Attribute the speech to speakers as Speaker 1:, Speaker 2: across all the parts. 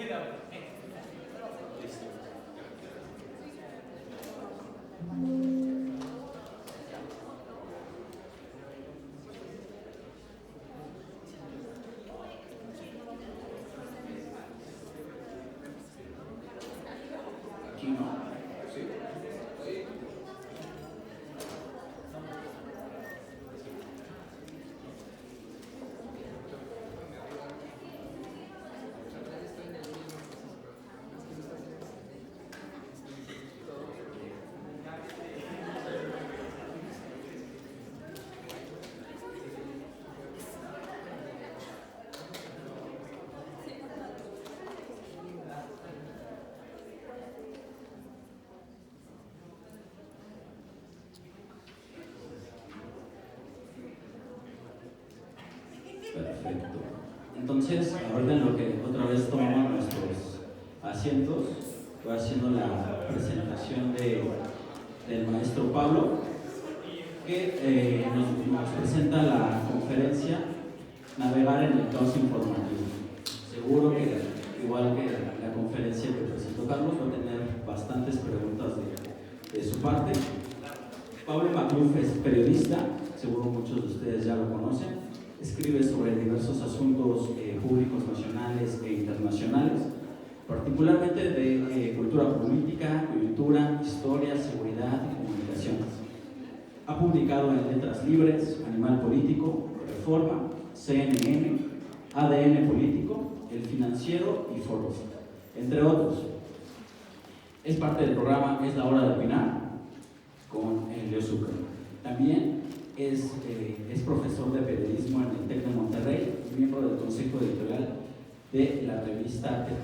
Speaker 1: Aquí no. Sí.
Speaker 2: Perfecto. Entonces, ahorita en lo que otra vez tomamos nuestros asientos, voy haciendo la presentación del maestro Pablo, que nos presenta la conferencia Navegar en el caos informativo. Seguro que, igual que la conferencia que presentó Carlos, va a tener bastantes preguntas de su parte. Pablo Macluf es periodista, seguro muchos de ustedes ya lo conocen. Escribe sobre diversos asuntos públicos nacionales e internacionales, particularmente de cultura política, coyuntura, historia, seguridad y comunicaciones. Ha publicado en Letras Libres, Animal Político, Reforma, CNN, ADN Político, El Financiero y Foros, entre otros. Es parte del programa Es la Hora de Opinar con Leo Zucker. También es profesor de periodismo en el TEC de Monterrey y miembro del consejo editorial de la revista TEC.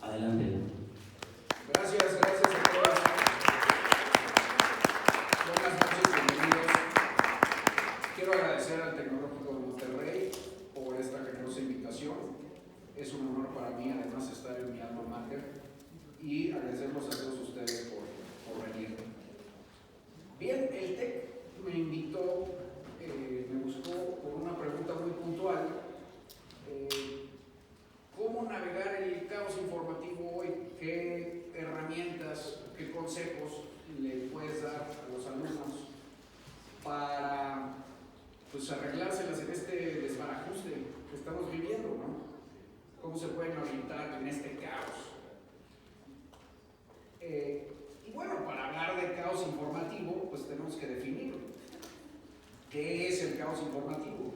Speaker 2: Adelante.
Speaker 1: Gracias a todos. Buenas noches, bienvenidos. Quiero agradecer al Tecnológico de Monterrey por esta generosa invitación. Es un honor para mí, además, estar en mi alma mater, y agradecerlos a todos ustedes por venir. Bien, el TEC me invitó, me buscó por una pregunta muy puntual. ¿Cómo navegar el caos informativo hoy? ¿Qué herramientas, qué consejos le puedes dar a los alumnos para arreglárselas en este desbarajuste que estamos viviendo, ¿no? ¿Cómo se pueden orientar en este caos? Y bueno, para hablar de caos informativo, pues tenemos que definirlo. ¿Qué es el caos informativo?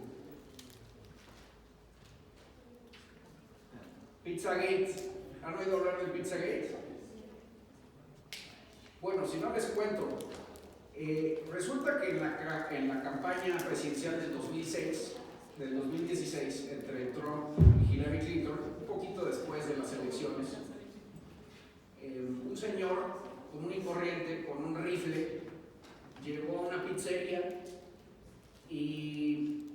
Speaker 1: Pizzagate. ¿Han oído hablar del Pizzagate? Bueno, si no les cuento, resulta que en la campaña presidencial del 2016, entre Trump y Hillary Clinton, un poquito después de las elecciones, un señor común y corriente con un rifle llegó a una pizzería y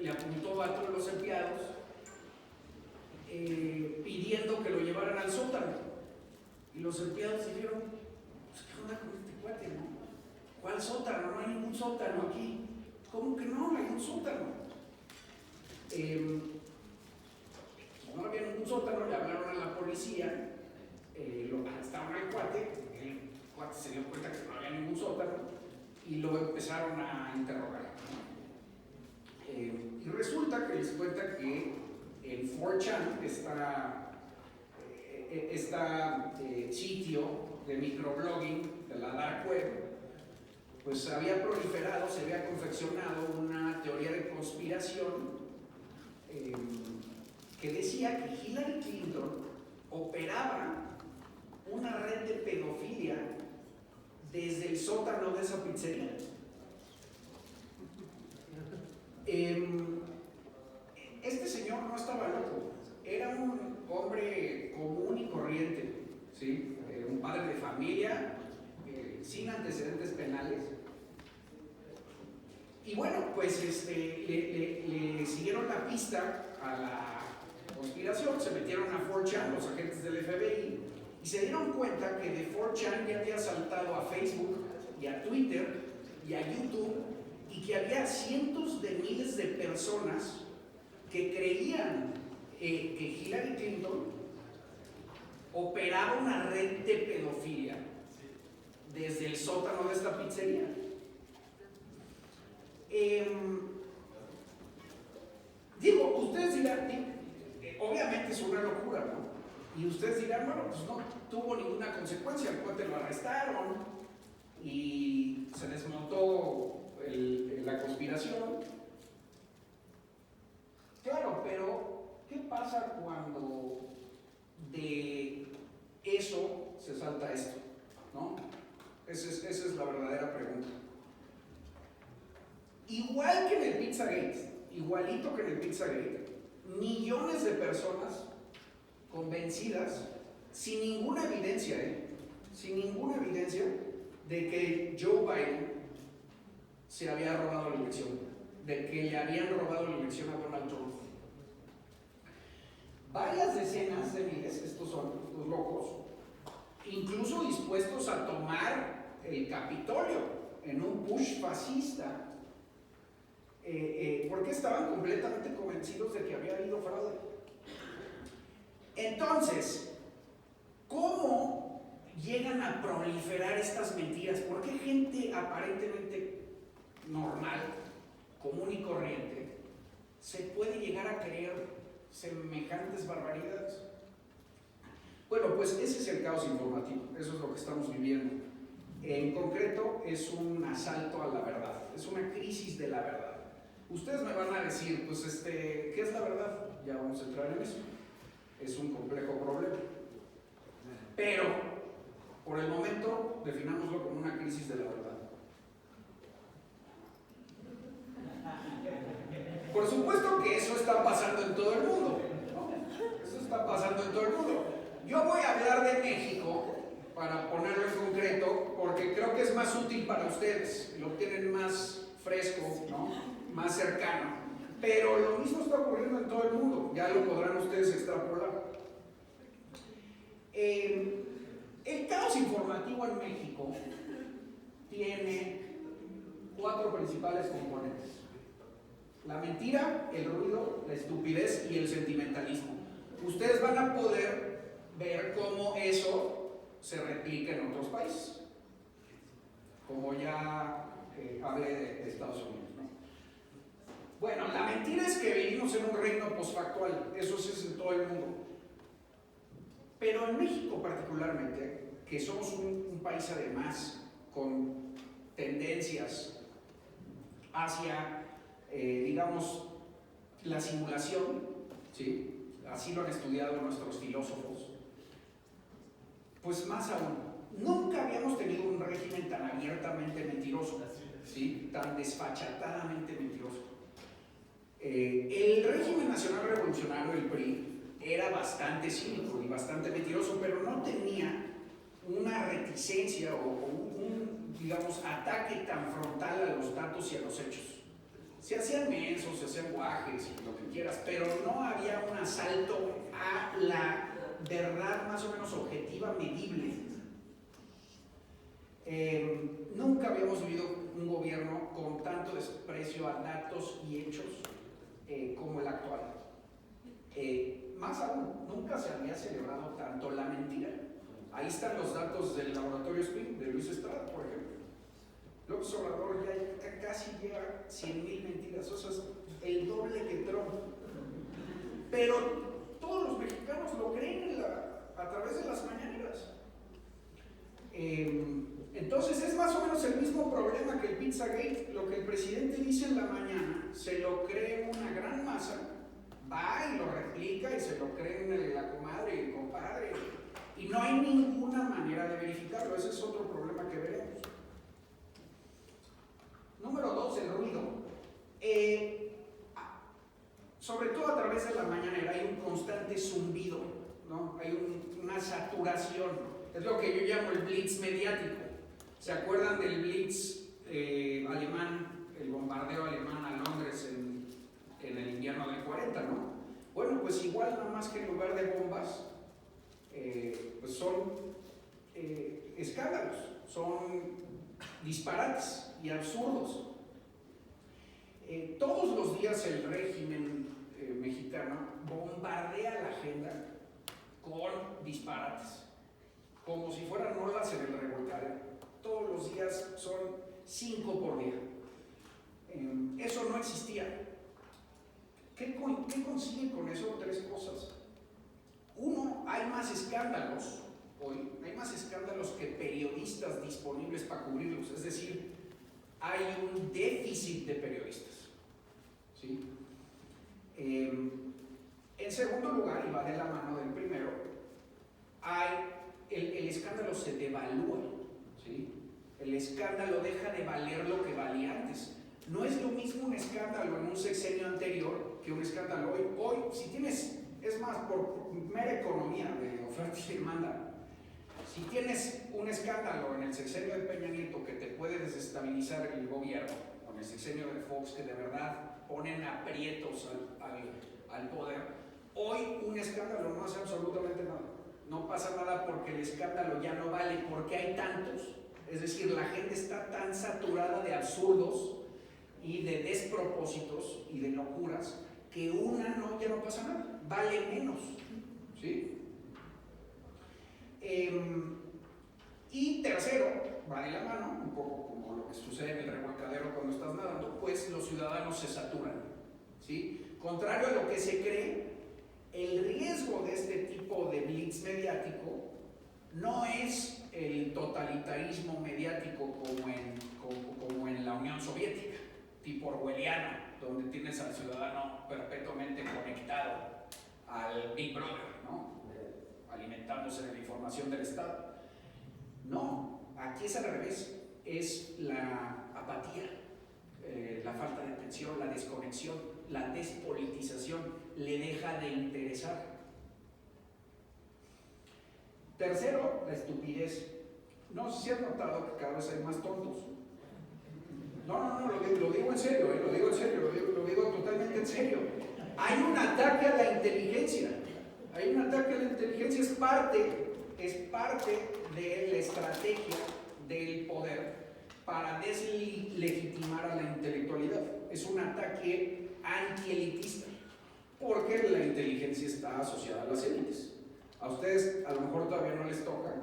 Speaker 1: le apuntó a todos los empleados pidiendo que lo llevaran al sótano. Y los empleados dijeron: pues, ¿qué onda con este cuate, no? ¿Cuál sótano? No hay ningún sótano aquí. ¿Cómo que no? No hay un sótano. No había ningún sótano, le hablaron a la policía, lo arrestaron al cuate, el cuate se dio cuenta que no había ningún sótano y lo empezaron a interrogar. Y resulta que les cuenta que en 4chan, este sitio de microblogging de la dark web, pues había proliferado, se había confeccionado una teoría de conspiración que decía que Hillary Clinton operaba una red de pedofilia desde el sótano de esa pizzería. Este señor no estaba loco, era un hombre común y corriente, ¿sí? Un padre de familia, sin antecedentes penales. Y bueno, pues le siguieron la pista a la conspiración, se metieron a 4chan los agentes del FBI y se dieron cuenta que de 4chan ya había saltado a Facebook y a Twitter y a YouTube, y que había cientos de miles de personas que creían que Hillary Clinton operaba una red de pedofilia desde el sótano de esta pizzería. Digo, ustedes dirán, obviamente es una locura, ¿no? Y ustedes dirán, bueno, pues no tuvo ninguna consecuencia, el cuate lo arrestaron y se desmontó la conspiración. Claro, pero ¿qué pasa cuando de eso se salta esto? ¿No? Esa es la verdadera pregunta. Igual que en el Pizzagate, igualito que en el Pizzagate, millones de personas convencidas, sin ninguna evidencia, sin ninguna evidencia de que Joe Biden se había robado la elección, de que le habían robado la elección a Donald Trump. Varias decenas de miles, estos son los locos, incluso dispuestos a tomar el Capitolio en un push fascista, porque estaban completamente convencidos de que había habido fraude. Entonces, ¿cómo llegan a proliferar estas mentiras? ¿Por qué gente aparentemente normal, común y corriente, se puede llegar a creer semejantes barbaridades? Bueno, pues ese es el caos informativo, eso es lo que estamos viviendo. En concreto, es un asalto a la verdad, es una crisis de la verdad. Ustedes me van a decir, pues, ¿qué es la verdad? Ya vamos a entrar en eso. Es un complejo problema. Pero, por el momento, definámoslo como una crisis de la verdad. Por supuesto que eso está pasando en todo el mundo, ¿no? Eso está pasando en todo el mundo. Yo voy a hablar de México, para ponerlo en concreto, porque creo que es más útil para ustedes, lo tienen más fresco, ¿no? Más cercano. Pero lo mismo está ocurriendo en todo el mundo, ya lo podrán ustedes extrapolar. El caos informativo en México tiene 4 principales componentes: la mentira, el ruido, la estupidez y el sentimentalismo. Ustedes van a poder ver cómo eso se replica en otros países, como ya hablé de Estados Unidos, ¿no? Bueno, la mentira es que vivimos en un reino posfactual, eso es en todo el mundo. Pero en México particularmente, que somos un país además con tendencias hacia, digamos, la simulación, ¿sí? Así lo han estudiado nuestros filósofos, pues más aún, nunca habíamos tenido un régimen tan abiertamente mentiroso, ¿sí? Tan desfachatadamente mentiroso. El régimen nacional revolucionario, el PRI, era bastante cínico y bastante mentiroso, pero no tenía una reticencia o un, digamos, ataque tan frontal a los datos y a los hechos. Se hacían mensos, se hacían guajes y lo que quieras, pero no había un asalto a la verdad más o menos objetiva, medible. Nunca habíamos vivido un gobierno con tanto desprecio a datos y hechos como el actual. Más aún, nunca se había celebrado tanto la mentira. Ahí están los datos del laboratorio Spin de Luis Estrada, por ejemplo. López Obrador ya casi lleva 100,000 mentiras, o sea, es el doble que Trump. Pero todos los mexicanos lo creen a través de las mañaneras. Entonces es más o menos el mismo problema que el Pizzagate. Lo que el presidente dice en la mañana se lo cree una gran masa, va y lo replica y se lo creen la comadre y el compadre, y no hay ninguna manera de verificarlo. Ese es otro problema que veremos. Número 2, el ruido. Sobre todo a través de la mañanera hay un constante zumbido, ¿no? Hay una saturación. Es lo que yo llamo el blitz mediático. ¿Se acuerdan del blitz alemán, el bombardeo alemán a Londres en el invierno del 40, ¿no? Bueno, pues igual, nada más que en lugar de bombas, pues son escándalos, son disparates y absurdos. Todos los días el régimen mexicano bombardea la agenda con disparates, como si fueran olas en el revolcadero. Todos los días son 5 por día. Eso no existía. ¿Qué consigue con eso? 3 cosas. Uno, hay más escándalos hoy, hay más escándalos que periodistas disponibles para cubrirlos, es decir, hay un déficit de periodistas, ¿sí? En segundo lugar, y va de la mano del primero, el escándalo se devalúa, ¿sí? El escándalo deja de valer lo que valía antes. No es lo mismo un escándalo en un sexenio anterior que un escándalo hoy. Hoy, si tienes, es más, por mera economía de oferta y demanda, si tienes un escándalo en el sexenio de Peña Nieto que te puede desestabilizar el gobierno, o en el sexenio de Fox que de verdad ponen aprietos al poder, hoy un escándalo no hace absolutamente nada. No pasa nada porque el escándalo ya no vale, porque hay tantos. Es decir, la gente está tan saturada de absurdos y de despropósitos y de locuras que ya no pasa nada, vale menos, ¿sí? Y tercero, va de la mano, un poco como lo que sucede en el revolcadero cuando estás nadando, pues los ciudadanos se saturan, ¿sí? Contrario a lo que se cree, el riesgo de este tipo de blitz mediático no es el totalitarismo mediático como en la Unión Soviética, tipo orwelliano, donde tienes al ciudadano perpetuamente conectado al Big Brother, ¿no? Alimentándose de la información del Estado. No, aquí es al revés, es la apatía, la falta de atención, la desconexión, la despolitización, le deja de interesar. Tercero, la estupidez. No sé si han notado que cada vez hay más tontos. No, lo digo en serio, lo digo totalmente en serio. Hay un ataque a la inteligencia. Es parte de la estrategia del poder para deslegitimar a la intelectualidad. Es un ataque antielitista, porque la inteligencia está asociada a las élites. A ustedes a lo mejor todavía no les toca,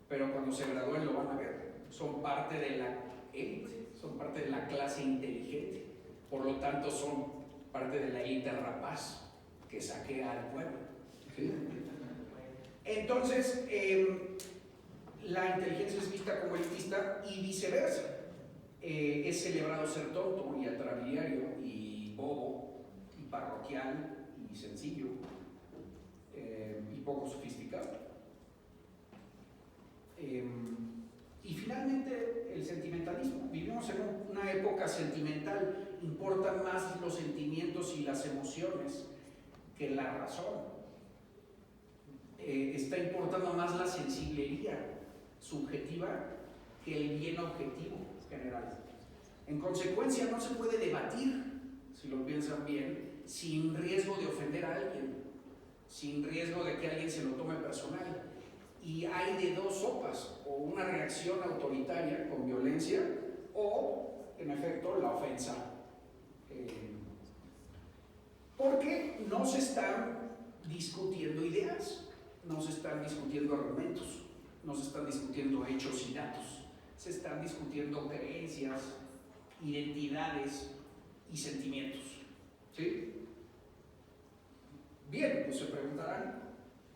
Speaker 1: pero cuando se gradúen lo van a ver. Son parte de la élite, son parte de la clase inteligente, por lo tanto son parte de la élite rapaz que saquea al pueblo, ¿sí? Entonces, la inteligencia es vista como elitista y viceversa. Es celebrado ser tonto y atrabiliario y bobo y parroquial y sencillo y poco sofisticado. Y finalmente, el sentimentalismo. Vivimos en una época sentimental, importan más los sentimientos y las emociones que la razón. Está importando más la sensiblería subjetiva que el bien objetivo general. En consecuencia, no se puede debatir, si lo piensan bien, sin riesgo de ofender a alguien, sin riesgo de que alguien se lo tome personal. Y hay de dos sopas, o una reacción autoritaria con violencia, o, en efecto, la ofensa. Porque no se están discutiendo ideas, no se están discutiendo argumentos, no se están discutiendo hechos y datos, se están discutiendo creencias, identidades y sentimientos, ¿sí? Bien, pues se preguntarán,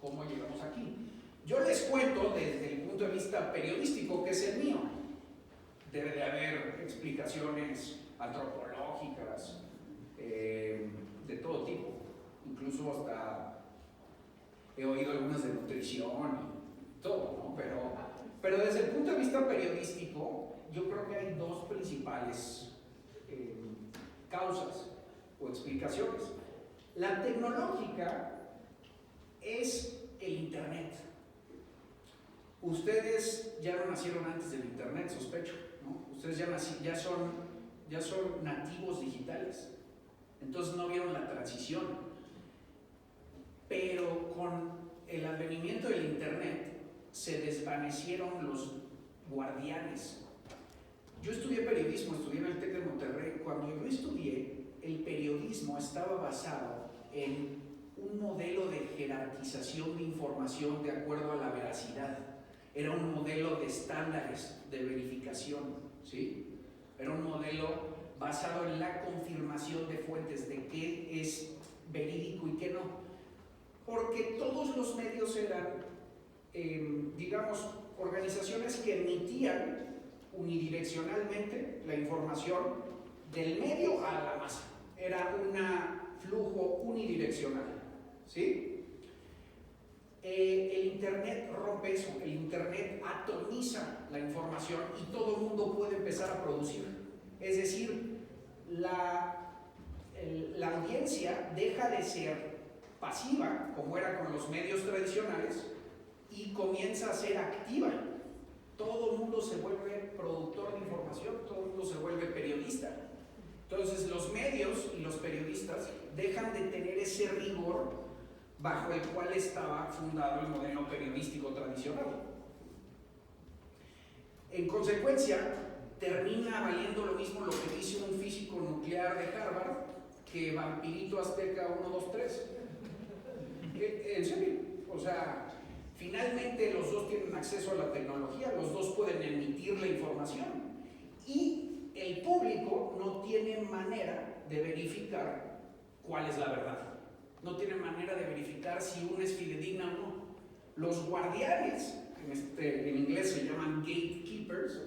Speaker 1: ¿cómo llegamos aquí? Yo les cuento desde el punto de vista periodístico, que es el mío. Debe de haber explicaciones antropológicas, de todo tipo, incluso hasta he oído algunas de nutrición y todo, ¿no? Pero desde el punto de vista periodístico, yo creo que hay dos principales causas o explicaciones. La tecnológica es el Internet. Ustedes ya no nacieron antes del Internet, sospecho, ¿no? Ustedes ya son nativos digitales, entonces no vieron la transición. Pero con el advenimiento del Internet se desvanecieron los guardianes. Yo estudié periodismo, estudié en el TEC de Monterrey. Cuando yo estudié, el periodismo estaba basado en un modelo de jerarquización de información de acuerdo a la veracidad. Era un modelo de estándares de verificación, ¿sí? Era un modelo basado en la confirmación de fuentes, de qué es verídico y qué no. Porque todos los medios eran, digamos, organizaciones que emitían unidireccionalmente la información del medio a la masa. Era un flujo unidireccional, ¿sí? El Internet rompe eso, el Internet atomiza la información y todo el mundo puede empezar a producir. Es decir, la audiencia deja de ser pasiva, como era con los medios tradicionales, y comienza a ser activa. Todo el mundo se vuelve productor de información, todo el mundo se vuelve periodista. Entonces los medios y los periodistas dejan de tener ese rigor bajo el cual estaba fundado el modelo periodístico tradicional. En consecuencia, termina valiendo lo mismo lo que dice un físico nuclear de Harvard que Vampirito Azteca 1, 2, 3. En serio, o sea, finalmente los dos tienen acceso a la tecnología, los dos pueden emitir la información y el público no tiene manera de verificar cuál es la verdad. No tiene manera de verificar si una es fidedigna o no. Los guardianes, en inglés se llaman gatekeepers,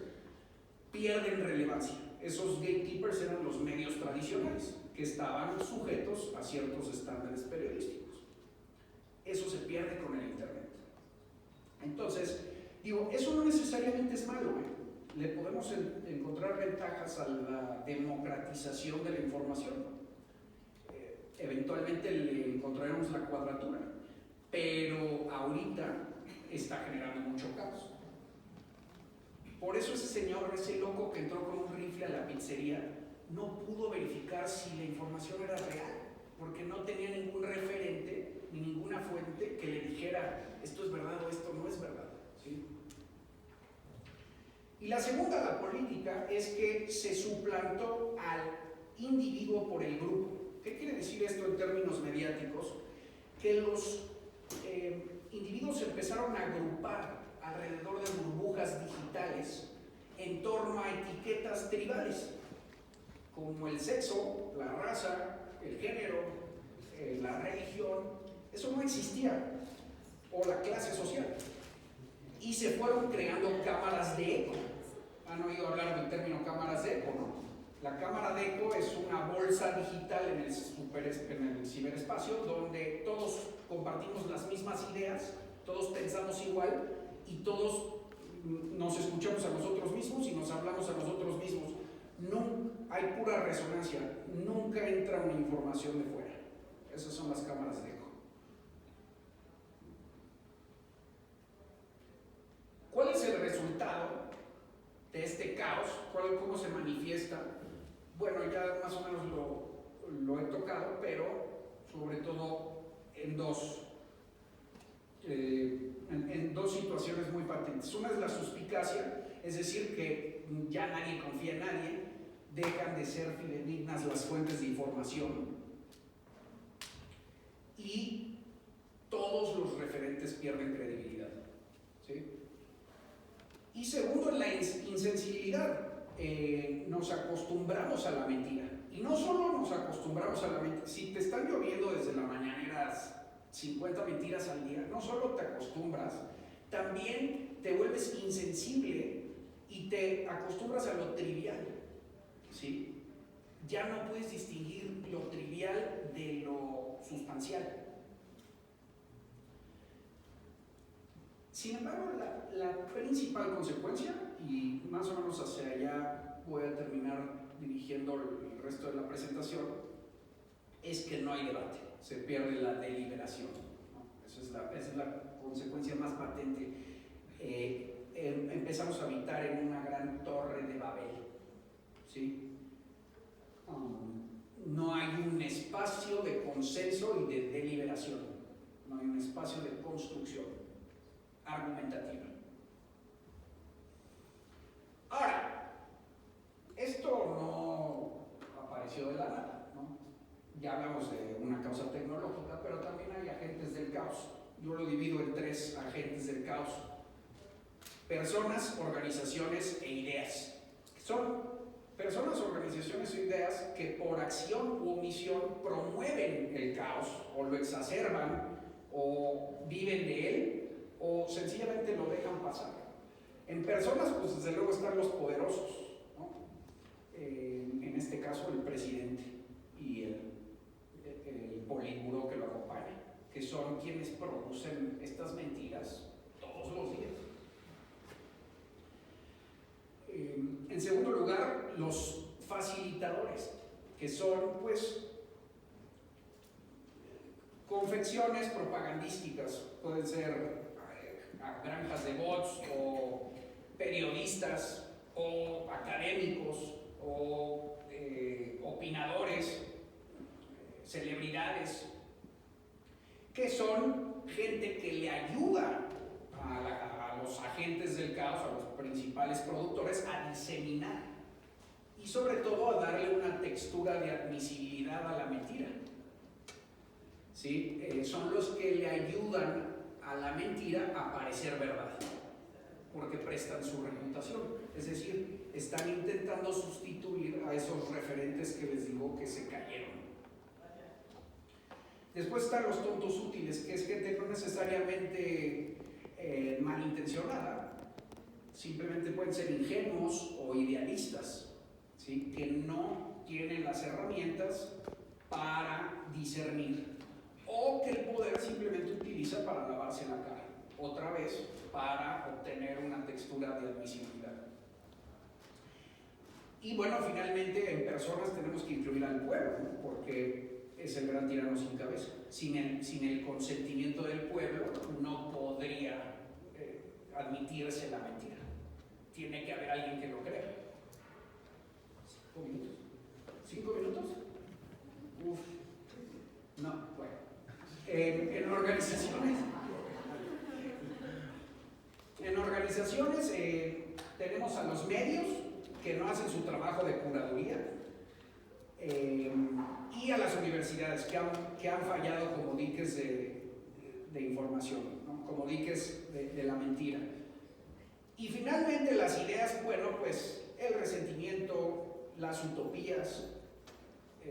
Speaker 1: pierden relevancia. Esos gatekeepers eran los medios tradicionales, que estaban sujetos a ciertos estándares periodísticos. Eso se pierde con el Internet. Entonces, digo, eso no necesariamente es malo, ¿eh? Le podemos encontrar ventajas a la democratización de la información. Eventualmente le encontraremos la cuadratura, pero ahorita está generando mucho caos. Por eso ese señor, ese loco que entró con un rifle a la pizzería, no pudo verificar si la información era real, porque no tenía ningún referente ni ninguna fuente que le dijera esto es verdad o esto no es verdad, ¿sí? Y la segunda, la política, es que se suplantó al individuo por el grupo. ¿Qué quiere decir esto en términos mediáticos? Que los individuos empezaron a agrupar alrededor de burbujas digitales en torno a etiquetas tribales, como el sexo, la raza, el género, la religión. Eso no existía, o la clase social. Y se fueron creando cámaras de eco. Han oído hablar del término cámaras de eco, ¿no? La cámara de eco es una bolsa digital en el ciberespacio donde todos compartimos las mismas ideas, todos pensamos igual y todos nos escuchamos a nosotros mismos y nos hablamos a nosotros mismos. No hay pura resonancia, nunca entra una información de fuera. Esas son las cámaras de eco. ¿Cuál es el resultado de este caos? ¿Cómo se manifiesta? Bueno, ya más o menos lo he tocado, pero sobre todo en dos situaciones muy patentes. Una es la suspicacia, es decir, que ya nadie confía en nadie, dejan de ser fidedignas las fuentes de información y todos los referentes pierden credibilidad, ¿sí? Y segundo, la insensibilidad. Nos acostumbramos a la mentira. Y no solo nos acostumbramos a la mentira, si te están lloviendo desde la mañanera 50 mentiras al día, no solo te acostumbras, también te vuelves insensible y te acostumbras a lo trivial, ¿sí? Ya no puedes distinguir lo trivial de lo sustancial. Sin embargo, la principal consecuencia, y más o menos hacia allá voy a terminar dirigiendo el resto de la presentación, es que no hay debate, se pierde la deliberación, ¿no? Esa es la consecuencia más patente. Empezamos a habitar en una gran torre de Babel, ¿sí? No hay un espacio de consenso y de deliberación, no hay un espacio de construcción argumentativa. Ahora, esto no apareció de la nada, ¿no? Ya hablamos de una causa tecnológica, pero también hay agentes del caos. Yo lo divido en 3 agentes del caos: personas, organizaciones e ideas. Son personas, organizaciones e ideas que por acción u omisión promueven el caos, o lo exacerban, o viven de él, o sencillamente lo dejan pasar. En personas, pues desde luego están los poderosos, ¿no? En este caso el presidente y el politburó que lo acompaña, que son quienes producen estas mentiras todos los días. En segundo lugar, los facilitadores, que son pues confecciones propagandísticas, pueden ser granjas de bots, o periodistas, o académicos, o opinadores, celebridades, que son gente que le ayuda a los agentes del caos, a los principales productores, a diseminar y sobre todo a darle una textura de admisibilidad a la mentira. ¿Sí? Son los que le ayudan a la mentira a parecer verdad, porque prestan su reputación, es decir, están intentando sustituir a esos referentes que les digo que se cayeron. Después están los tontos útiles, que es gente no necesariamente malintencionada, simplemente pueden ser ingenuos o idealistas, ¿sí? Que no tienen las herramientas para discernir, o que el poder simplemente utiliza para lavarse la cara, otra vez para obtener una textura de admisibilidad. Y bueno, finalmente en personas tenemos que incluir al pueblo, ¿no? Porque es el gran tirano sin cabeza. Sin el consentimiento del pueblo no podría admitirse la mentira. Tiene que haber alguien que lo crea. 5 minutos. ¿5 minutos? Uf. No, bueno. En organizaciones tenemos a los medios que no hacen su trabajo de curaduría, y a las universidades que han fallado como diques de información, ¿no? Como diques de la mentira. Y finalmente las ideas, bueno, pues el resentimiento, las utopías,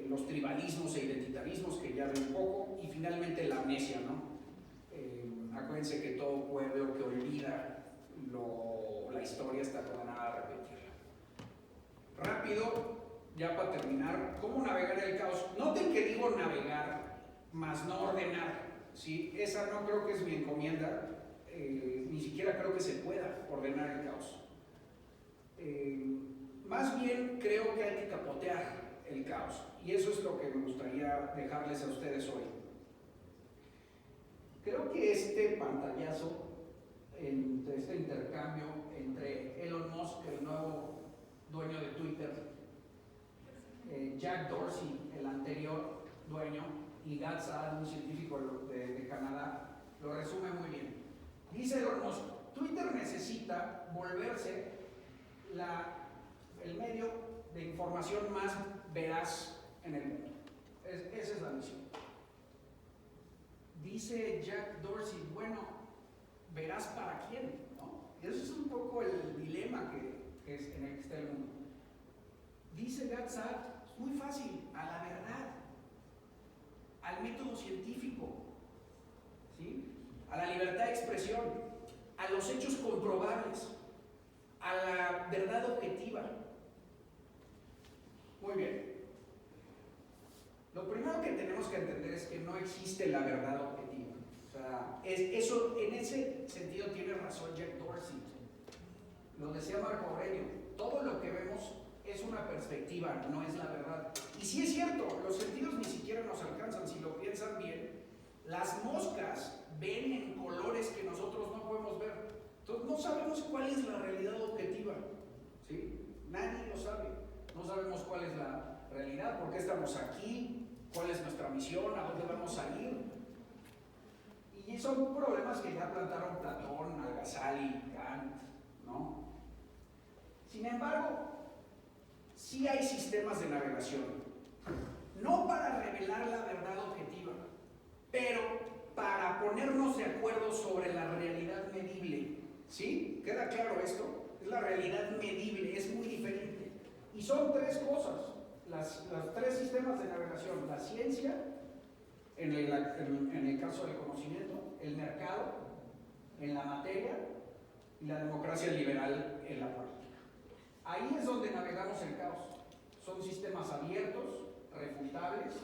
Speaker 1: los tribalismos e identitarismos, que ya ven un poco, y finalmente la amnesia, ¿no? Acuérdense que todo pueblo que olvida la historia está condenada a repetirla. Rápido, ya para terminar, ¿cómo navegar el caos? Noten que digo navegar, más no ordenar, ¿sí? Esa no creo que es mi encomienda, ni siquiera creo que se pueda ordenar el caos. Más bien creo que hay que capotear el caos, y eso es lo que me gustaría dejarles a ustedes hoy. Creo que este pantallazo, este intercambio entre Elon Musk, el nuevo dueño de Twitter, Jack Dorsey, el anterior dueño, y Gad Saad, un científico de Canadá, lo resume muy bien. Dice Elon Musk: Twitter necesita volverse el medio de información más veraz en el mundo. Esa es la misión. Dice Jack Dorsey: bueno, ¿veraz para quién? ¿No? Y eso es un poco el dilema en el que está el mundo. Dice Gad Saad: muy fácil, a la verdad, al método científico, ¿sí? A la libertad de expresión, a los hechos comprobables, a la verdad objetiva. Muy bien. Lo primero que tenemos que entender es que no existe la verdad objetiva. O sea, eso, en ese sentido tiene razón Jack Dorsey. Lo decía Marco Aurelio: todo lo que vemos es una perspectiva, no es la verdad. Y sí es cierto, los sentidos ni siquiera nos alcanzan. Si lo piensan bien, las moscas ven en colores que nosotros no podemos ver. Entonces no sabemos cuál es la realidad objetiva, ¿sí? Nadie lo sabe. No sabemos cuál es la realidad, por qué estamos aquí, cuál es nuestra misión, a dónde vamos a ir. Y son problemas que ya plantaron Platón, Al-Ghazali, Kant, ¿no? Sin embargo, sí hay sistemas de navegación. no para revelar la verdad objetiva, pero para ponernos de acuerdo sobre la realidad medible. ¿Sí? ¿Queda claro esto? Es la realidad medible, es muy diferente. Y son tres cosas, los tres sistemas de navegación: la ciencia, en el caso del conocimiento, el mercado, en la materia, y la democracia liberal en la política. Ahí es donde navegamos el caos. Son sistemas abiertos, refutables,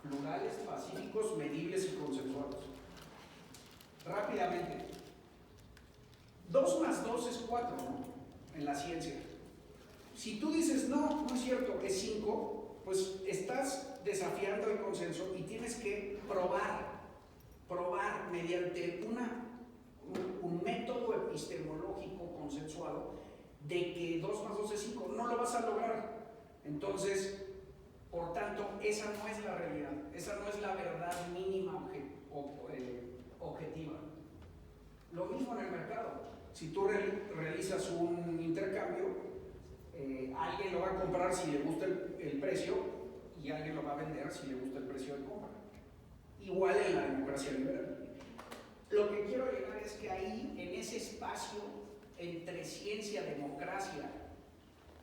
Speaker 1: plurales, pacíficos, medibles y consensuados. Rápidamente, 2 más 2 es 4, ¿no? En la ciencia. Si tú dices, no, no es cierto, es 5, pues estás desafiando el consenso y tienes que probar mediante un método epistemológico consensuado de que 2 más 2 es 5. No lo vas a lograr. Entonces, por tanto, esa no es la realidad, esa no es la verdad mínima objetiva. Lo mismo en el mercado. Si tú realizas un intercambio, alguien lo va a comprar si le gusta el precio y alguien lo va a vender si le gusta el precio de compra. Igual en la democracia liberal. Lo que quiero llegar es que ahí, en ese espacio entre ciencia, democracia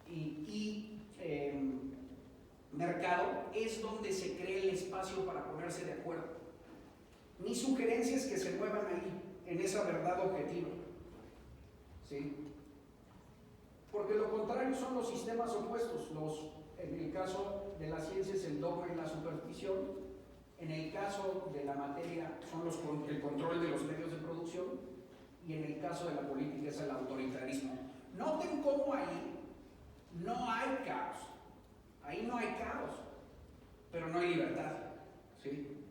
Speaker 1: y mercado, es donde se crea el espacio para ponerse de acuerdo. Mi sugerencia es que se muevan ahí, en esa verdad objetiva. ¿Sí? Porque lo contrario son los sistemas opuestos. En el caso de la ciencia es el dogma y la superstición. En el caso de la materia son el control de los medios de producción. Y en el caso de la política es el autoritarismo. Noten cómo ahí no hay caos. Ahí no hay caos, pero no hay libertad. ¿Sí?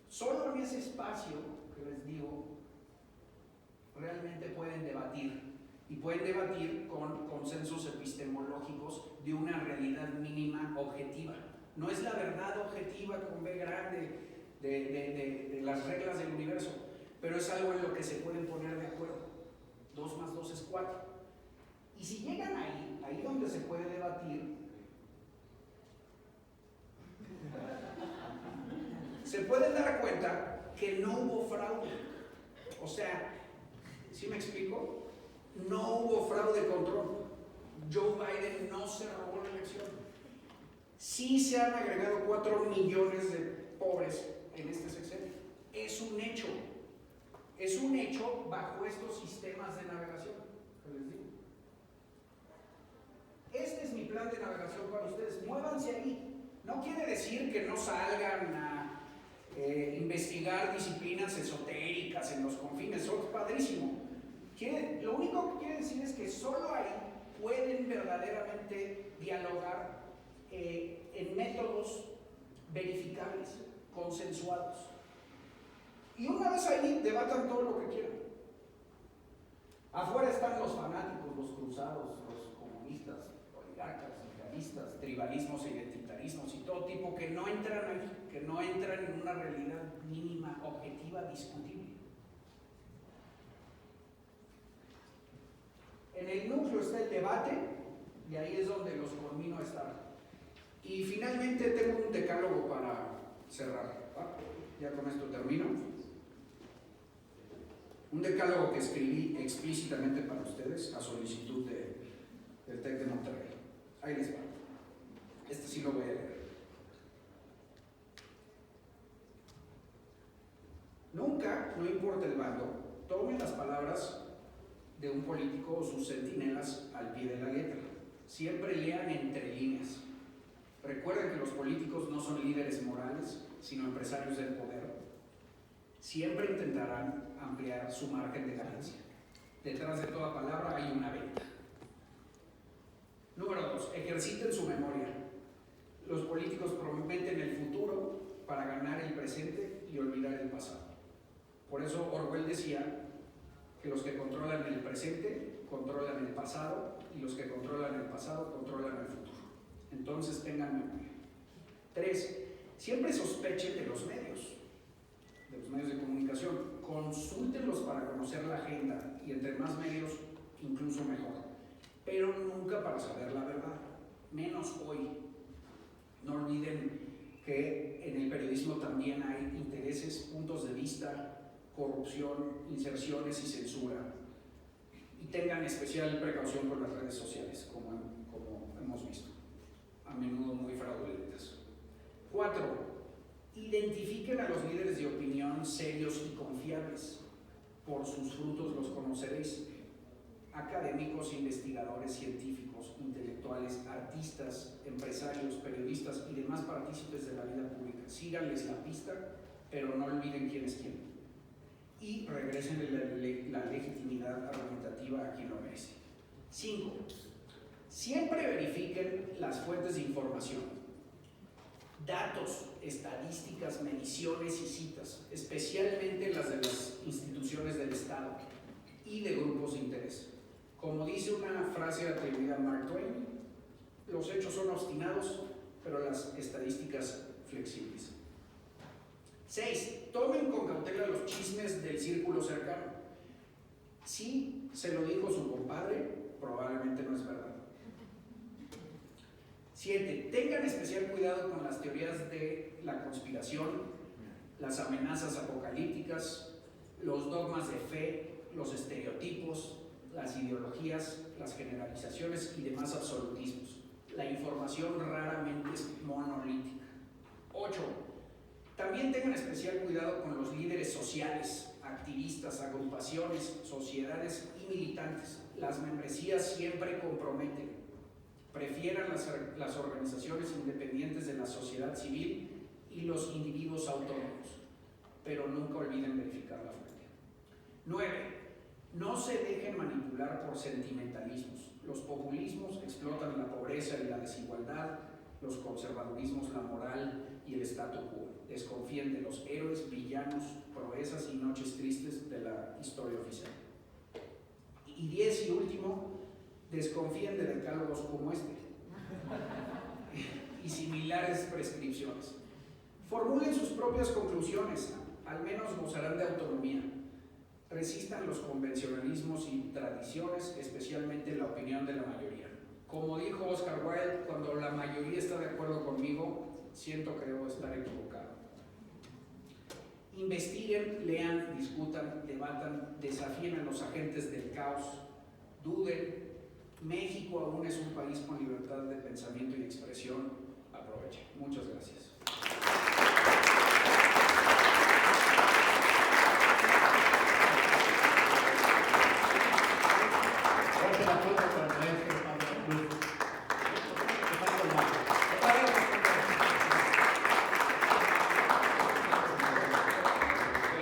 Speaker 1: Solo en ese espacio que les digo, realmente pueden debatir. Y pueden debatir con consensos epistemológicos de una realidad mínima objetiva. No es la verdad objetiva con B grande de las reglas del universo, pero es algo en lo que se pueden poner de acuerdo. 2 más 2 es 4. Y si llegan ahí donde se puede debatir, se pueden dar cuenta que no hubo fraude. O sea, ¿sí me explico? No hubo fraude de control. Joe Biden no se robó la elección. Sí se han agregado 4 millones de pobres en este sexenio. Es un hecho. Es un hecho bajo estos sistemas de navegación que les digo. Este es mi plan de navegación para ustedes. Muévanse ahí. No quiere decir que no salgan a investigar disciplinas esotéricas en los confines. Eso es padrísimo. Lo único que quiere decir es que solo ahí pueden verdaderamente dialogar en métodos verificables, consensuados. Y una vez ahí, debatan todo lo que quieran. Afuera están los fanáticos, los cruzados, los comunistas, oligarcas, imperialistas, tribalismos e identitarismos y todo tipo que no entran ahí, que no entran en una realidad mínima, objetiva, discutible. En el núcleo está el debate y ahí es donde los conmino a estar. Y finalmente tengo un decálogo para cerrar. Ya con esto termino. Un decálogo que escribí explícitamente para ustedes a solicitud del TEC de Monterrey. Ahí les va. Este sí lo voy a leer. Nunca, no importa el bando, tomen las palabras de un político o sus centinelas al pie de la letra. Siempre lean entre líneas. Recuerden que los políticos no son líderes morales, sino empresarios del poder. Siempre intentarán ampliar su margen de ganancia. Detrás de toda palabra hay una venta. Número 2. Ejerciten su memoria. Los políticos prometen el futuro para ganar el presente y olvidar el pasado. Por eso Orwell decía que los que controlan el presente controlan el pasado y los que controlan el pasado controlan el futuro. Entonces tengan memoria. 3. Siempre sospechen de los medios de comunicación. Consúltenlos para conocer la agenda y entre más medios incluso mejor, pero nunca para saber la verdad, menos hoy. No olviden que en el periodismo también hay intereses, puntos de vista, corrupción, inserciones y censura. Y tengan especial precaución con las redes sociales, como hemos visto, a menudo muy fraudulentas. 4. Identifiquen a los líderes de opinión serios y confiables. Por sus frutos los conoceréis. Académicos, investigadores, científicos, intelectuales, artistas, empresarios, periodistas y demás partícipes de la vida pública. Síganles la pista, pero no olviden quién es quién. Y regresen la legitimidad argumentativa a quien lo merece. 5. Siempre verifiquen las fuentes de información. Datos, estadísticas, mediciones y citas, especialmente las de las instituciones del Estado y de grupos de interés. Como dice una frase atribuida a Mark Twain, los hechos son obstinados, pero las estadísticas flexibles. 6. Tomen con cautela los chismes del círculo cercano. Si se lo dijo su compadre, probablemente no es verdad. 7. Tengan especial cuidado con las teorías de la conspiración, las amenazas apocalípticas, los dogmas de fe, los estereotipos, las ideologías, las generalizaciones y demás absolutismos. La información raramente es monolítica. 8. También tengan especial cuidado con los líderes sociales, activistas, agrupaciones, sociedades y militantes. Las membresías siempre comprometen. Prefieran las organizaciones independientes de la sociedad civil y los individuos autónomos, pero nunca olviden verificar la fuente. 9. No se dejen manipular por sentimentalismos. Los populismos explotan la pobreza y la desigualdad, los conservadurismos, la moral y el statu quo. Desconfíen de los héroes, villanos, proezas y noches tristes de la historia oficial. Y 10 y último, desconfíen de decálogos como este y similares prescripciones. Formulen sus propias conclusiones, al menos gozarán de autonomía. Resistan los convencionalismos y tradiciones, especialmente la opinión de la mayoría. Como dijo Oscar Wilde, cuando la mayoría está de acuerdo conmigo, siento que debo estar equivocado. Investiguen, lean, discutan, debatan, desafíen a los agentes del caos, duden. México aún es un país con libertad de pensamiento y expresión. Aprovechen. Muchas gracias.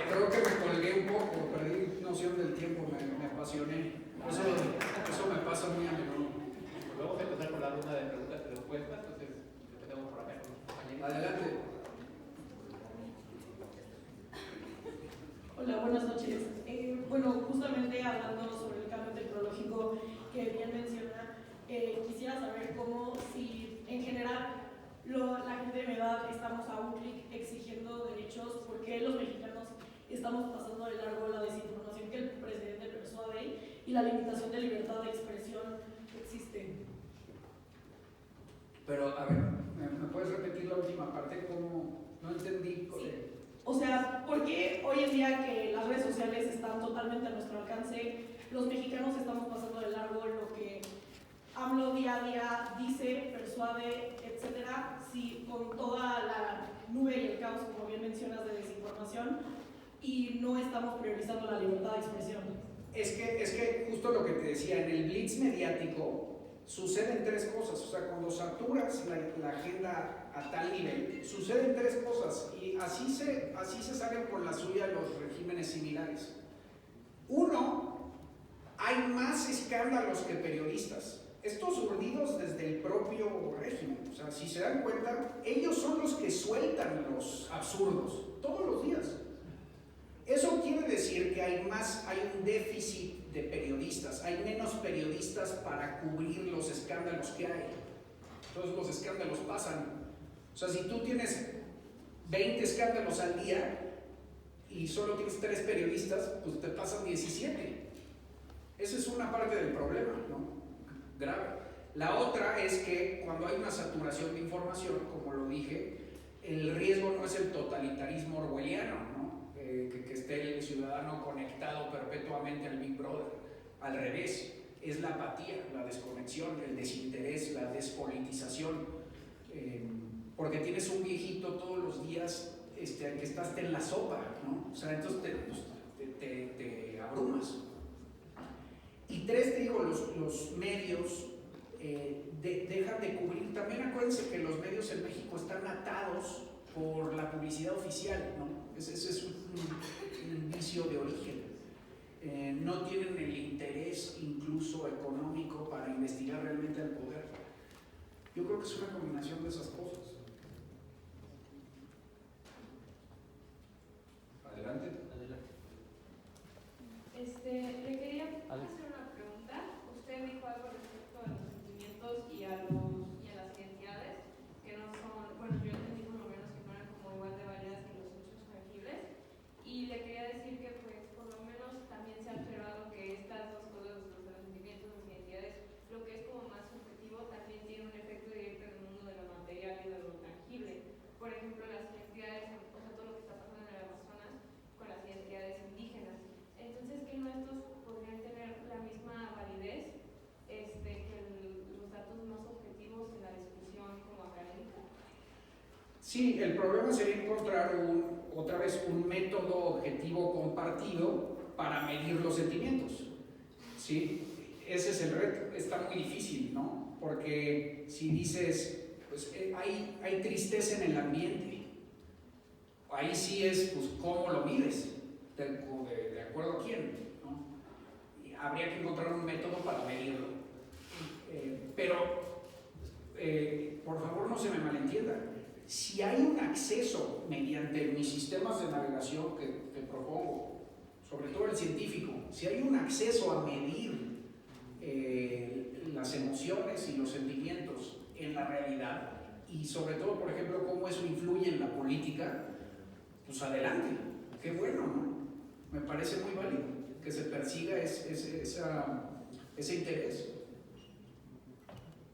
Speaker 1: Creo que me colgué un poco, perdí noción del tiempo, me apasioné. Eso me pasa muy a menudo.
Speaker 3: Vamos a empezar con la ronda de preguntas y respuestas, entonces empezamos por acá con los compañeros.
Speaker 1: Adelante.
Speaker 4: Hola, buenas noches. Bueno, justamente hablando sobre el cambio tecnológico que bien menciona, quisiera saber cómo, si en general la gente de mi edad estamos a un clic exigiendo derechos, ¿por qué los mexicanos estamos pasando de largo la desinformación que el presidente persuade y la limitación de libertad de expresión que existe?
Speaker 1: Pero, a ver, ¿me puedes repetir la última parte? ¿Cómo? No entendí.
Speaker 4: Sí. O sea, ¿por qué hoy en día que las redes sociales están totalmente a nuestro alcance, los mexicanos estamos pasando de largo lo que AMLO día a día dice, persuade, etcétera, si con toda la nube y el caos, como bien mencionas, de desinformación, y no estamos priorizando la libertad de expresión?
Speaker 1: Es que justo lo que te decía, en el blitz mediático suceden tres cosas. O sea, cuando saturas la agenda a tal nivel, suceden tres cosas, y así se salen con la suya los regímenes similares. Uno, hay más escándalos que periodistas. Estos urdidos desde el propio régimen, o sea, si se dan cuenta, ellos son los que sueltan los absurdos todos los días. Eso quiere decir que hay un déficit de periodistas, hay menos periodistas para cubrir los escándalos que hay. Entonces los escándalos pasan. O sea, si tú tienes 20 escándalos al día y solo tienes 3 periodistas, pues te pasan 17. Esa es una parte del problema, ¿no? Grave. La otra es que cuando hay una saturación de información, como lo dije, el riesgo no es el totalitarismo orwelliano, ¿no? Que esté el ciudadano conectado perpetuamente al Big Brother. Al revés, es la apatía, la desconexión, el desinterés, la despolitización. Porque tienes un viejito todos los días que estás en la sopa, ¿no? O sea, entonces te abrumas. Y tres, te digo, los medios dejan de cubrir. También acuérdense que los medios en México están atados por la publicidad oficial, ¿no? Ese es un vicio de origen. No tienen el interés incluso económico para investigar realmente el poder. Yo creo que es una combinación de esas cosas. Adelante.
Speaker 5: Le quería hacer una pregunta. Usted dijo algo respecto a los sentimientos y a las identidades que no son, bueno, yo entendí por lo menos que no eran como igual de válidas que los hechos tangibles. Y le quería decir que pues por lo menos también se ha observado que estas dos cosas, los sentimientos y las identidades, lo que es como más subjetivo también tiene un efecto directo en el mundo de lo material y de lo tangible. Por ejemplo, las identidades, o sea, todo lo que está pasando en el Amazonas con las identidades indígenas. Entonces, que no estos podrían tener la misma validez que los datos más objetivos en la discusión como académica.
Speaker 1: Sí, el problema sería encontrar otra vez un método objetivo compartido para medir los sentimientos. ¿Sí? Ese es el reto. Está muy difícil, ¿no? Porque si dices, pues hay tristeza en el ambiente, ahí sí es, pues, ¿cómo lo mides? De acuerdo a quién, ¿no? Y habría que encontrar un método para medirlo. Pero, por favor, no se me malentienda. Si hay un acceso mediante mis sistemas de navegación que propongo, sobre todo el científico, si hay un acceso a medir las emociones y los sentimientos en la realidad, y sobre todo, por ejemplo, cómo eso influye en la política, pues adelante, qué bueno, ¿no? Me parece muy válido que se persiga ese interés.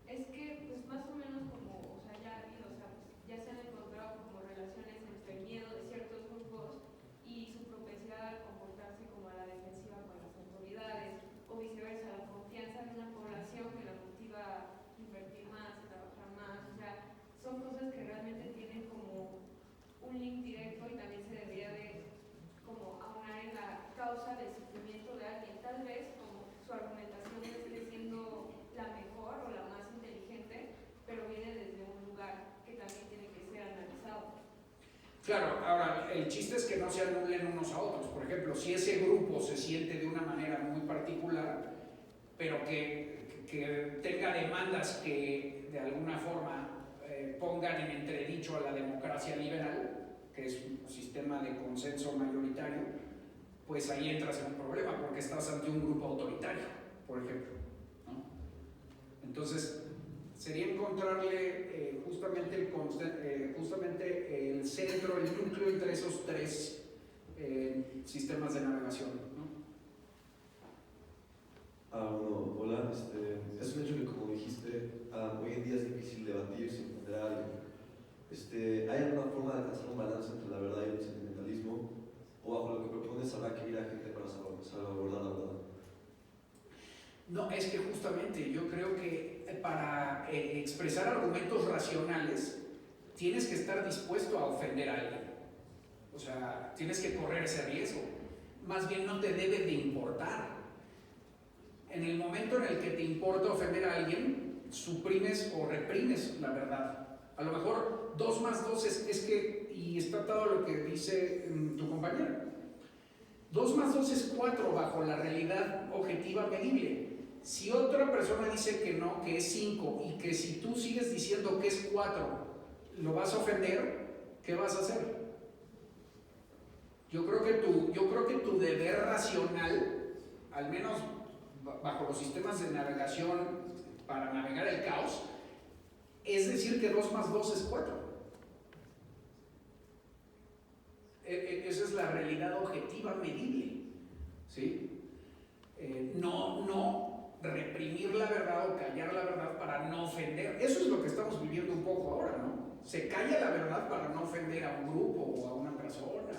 Speaker 5: Es que, pues más o menos como, o sea, ya se han encontrado como relaciones entre el miedo de ciertos grupos y su propensidad a comportarse como a la defensiva con las autoridades, o viceversa, la confianza de una población que la motiva a invertir más, a trabajar más. O sea, son cosas que realmente tienen como un link directo y también se debería de como aunar en la causa del sufrimiento de alguien. Tal vez como su argumentación no esté siendo la mejor o la más inteligente, pero viene desde un lugar que también tiene que ser analizado.
Speaker 1: Claro, ahora, el chiste es que no se anulen unos a otros. Por ejemplo, si ese grupo se siente de una manera muy particular, pero que tenga demandas que de alguna forma pongan en entredicho a la democracia liberal, que es un sistema de consenso mayoritario, pues ahí entras en un problema porque estás ante un grupo autoritario, por ejemplo, ¿no? Entonces, sería encontrarle justamente el centro, el núcleo entre esos tres sistemas de navegación, ¿no?
Speaker 6: Bueno, hola, es un hecho que, como dijiste, hoy en día es difícil debatir sin ofender a alguien. ¿Hay alguna forma de alcanzar un balance entre la verdad y el sentimentalismo? ¿O bajo lo que propones habrá que ir a gente para salvaguardar la verdad?
Speaker 1: No, es que justamente yo creo que para expresar argumentos racionales tienes que estar dispuesto a ofender a alguien. O sea, tienes que correr ese riesgo. Más bien no te debe de importar. En el momento en el que te importa ofender a alguien, suprimes o reprimes la verdad. A lo mejor 2 más 2 es que, y está atado a lo que dice tu compañera, 2 más 2 es 4 bajo la realidad objetiva medible. Si otra persona dice que no, que es 5, y que si tú sigues diciendo que es 4, lo vas a ofender, ¿qué vas a hacer? Yo creo que tu deber racional, al menos bajo los sistemas de navegación para navegar el caos, es decir que 2 más 2 es 4. Esa es la realidad objetiva medible, ¿sí? No reprimir la verdad o callar la verdad para no ofender. Eso es lo que estamos viviendo un poco ahora, ¿no? Se calla la verdad para no ofender a un grupo o a una persona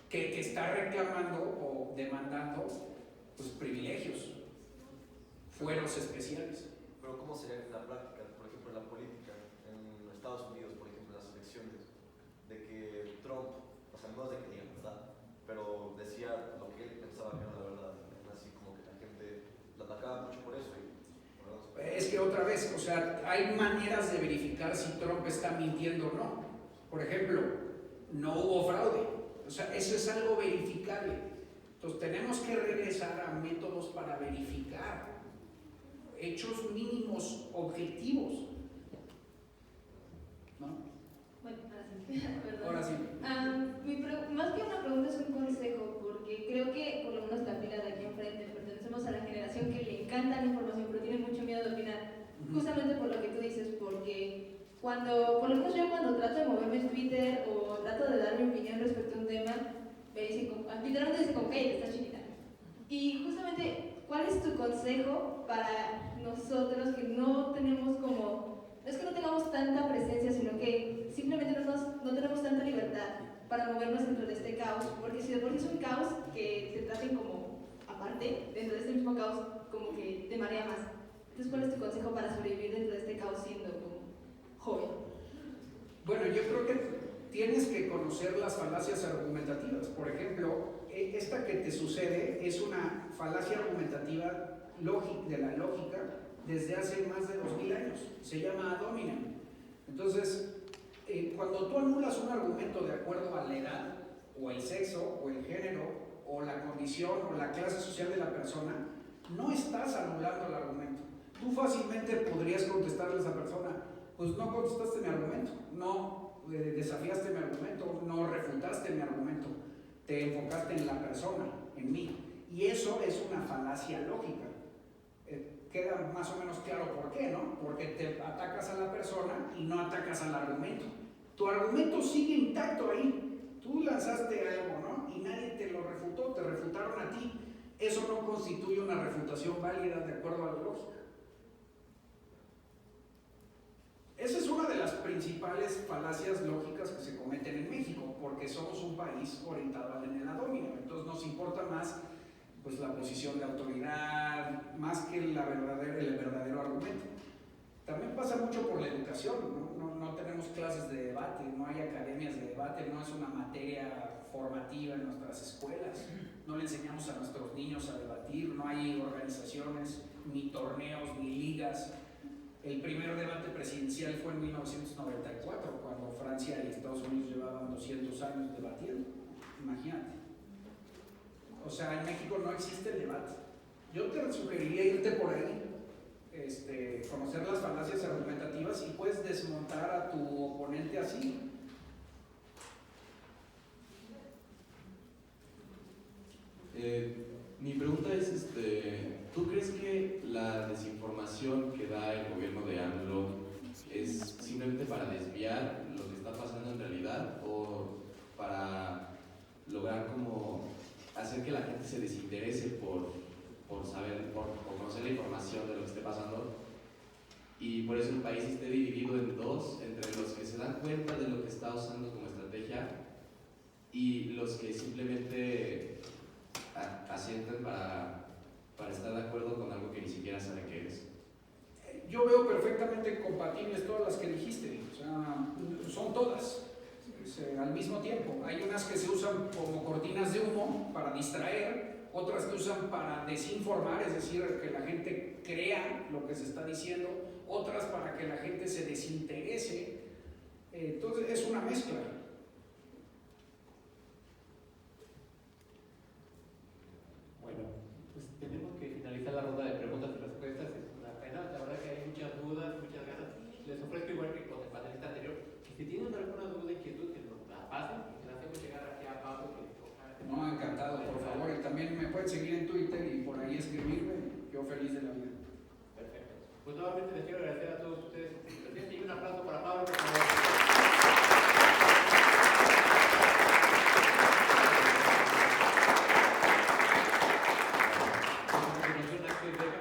Speaker 1: que está reclamando o demandando pues, privilegios, fueros especiales.
Speaker 6: Pero ¿cómo sería en la práctica, por ejemplo, en la política, en Estados Unidos, por ejemplo, en las elecciones, de que Trump, o sea, no es de que diga verdad, pero decía lo que él pensaba que era la verdad, así como que la gente la atacaba mucho por eso?
Speaker 1: Es que otra vez, o sea, hay maneras de verificar si Trump está mintiendo o no. Por ejemplo, no hubo fraude, o sea, eso es algo verificable. Entonces tenemos que regresar a métodos para verificar hechos mínimos objetivos, ¿no?
Speaker 5: Bueno, perdón.
Speaker 1: Ahora sí.
Speaker 5: Más que una pregunta es un consejo, porque creo que por lo menos la fila de aquí enfrente pertenecemos a la generación que le encanta la información, pero tiene mucho miedo de opinar, justamente por lo que tú dices, porque por lo menos yo cuando trato de moverme en Twitter o trato de dar mi opinión respecto a un tema, me dicen, literalmente dicen como, hey, estás chinita. Y justamente, ¿cuál es tu consejo para nosotros que no tenemos como, no es que no tengamos tanta presencia, sino que simplemente no tenemos tanta libertad para movernos dentro de este caos? Porque si de por sí es un caos, que te traten como aparte, dentro de este mismo caos, como que te marea más. Entonces, ¿cuál es tu consejo para sobrevivir dentro de este caos siendo como joven?
Speaker 1: Bueno, yo creo que tienes que conocer las falacias argumentativas. Por ejemplo, esta que te sucede es una falacia argumentativa de la lógica desde hace más de 2000 años. Se llama ad hominem. Entonces, cuando tú anulas un argumento de acuerdo a la edad, o el sexo, o el género, o la condición, o la clase social de la persona, no estás anulando el argumento. Tú fácilmente podrías contestarle a esa persona, pues no contestaste mi argumento, no desafiaste mi argumento, no refutaste mi argumento, te enfocaste en la persona, en mí. Y eso es una falacia lógica. Queda más o menos claro por qué, ¿no? Porque te atacas a la persona y no atacas al argumento. Tu argumento sigue intacto ahí. Tú lanzaste algo, ¿no? Y nadie te lo refutó, te refutaron a ti. Eso no constituye una refutación válida de acuerdo a la lógica. Esa es una de las principales falacias lógicas que se cometen en México, porque somos un país orientado en el ad hominem. Entonces nos importa más pues, la posición de autoridad, más que el verdadero argumento. También pasa mucho por la educación, no tenemos clases de debate, no hay academias de debate, no es una materia formativa en nuestras escuelas, no le enseñamos a nuestros niños a debatir, no hay organizaciones, ni torneos, ni ligas. El primer debate presidencial fue en 1994, cuando Francia y Estados Unidos llevaban 200 años debatiendo. Imagínate. O sea, en México no existe el debate. Yo te sugeriría irte por ahí, conocer las falacias argumentativas y puedes desmontar a tu oponente así.
Speaker 7: Mi pregunta es, ¿tú crees que la desinformación que da el gobierno de AMLO es simplemente para desviar lo que está pasando en realidad o para lograr como hacer que la gente se desinterese por saber, por conocer la información de lo que esté pasando? Y por eso el país esté dividido en dos, entre los que se dan cuenta de lo que está usando como estrategia y los que simplemente asienten para estar de acuerdo con algo que ni siquiera sabe qué es.
Speaker 1: Yo veo perfectamente compatibles todas las que dijiste, o sea, son todas al mismo tiempo. Hay unas que se usan como cortinas de humo para distraer, otras que usan para desinformar, es decir, que la gente crea lo que se está diciendo, otras para que la gente se desinterese. Entonces es una mezcla.
Speaker 3: Bueno, pues tenemos que finalizar la ronda de preguntas y respuestas. Es una pena, la verdad que hay muchas dudas, muchas ganas. Les ofrezco igual que con el panelista anterior, que si tienen alguna duda, inquietud, que nos la pasen y que la hacemos llegar aquí a Pablo.
Speaker 1: No, encantado, por favor. Y también me pueden seguir en Twitter y por ahí escribirme. Yo feliz de la vida.
Speaker 3: Perfecto. Pues nuevamente les quiero agradecer a todos ustedes por su presencia y un aplauso para Pablo, por favor. A continuación, Axel Vega,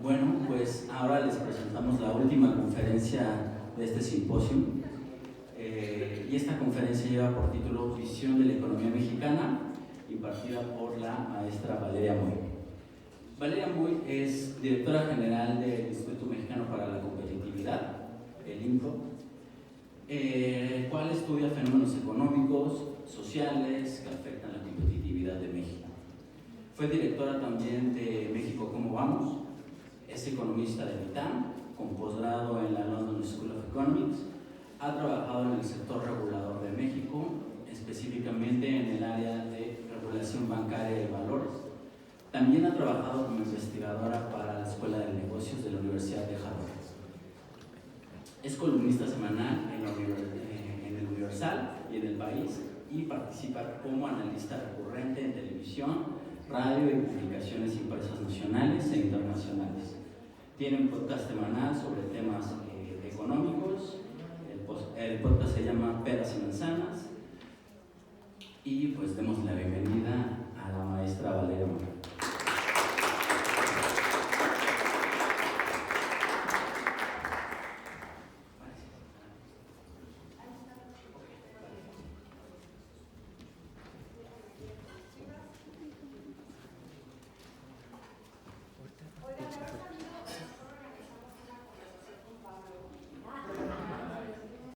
Speaker 2: Bueno, pues ahora les presentamos la última conferencia de este simposio. Y esta conferencia lleva por título Visión de la Economía Mexicana, impartida por la maestra Valeria Moy. Valeria Moy es directora general del Instituto Mexicano para la Competitividad, el INCO, el cual estudia fenómenos económicos, sociales que afectan la competitividad de México. Fue directora también de México Cómo Vamos, es economista de ITAM, con posgrado en la London School of Economics. Ha trabajado en el sector regulador de México, específicamente en el área de regulación bancaria y valores. También ha trabajado como investigadora para la Escuela de Negocios de la Universidad de Harvard. Es columnista semanal en el Universal y en El País, y participa como analista recurrente en televisión, radio y publicaciones impresas nacionales e internacionales. Tiene un podcast semanal sobre temas económicos. El podcast se llama Peras y Manzanas. Y pues demos la bienvenida a la maestra Valeria Moy.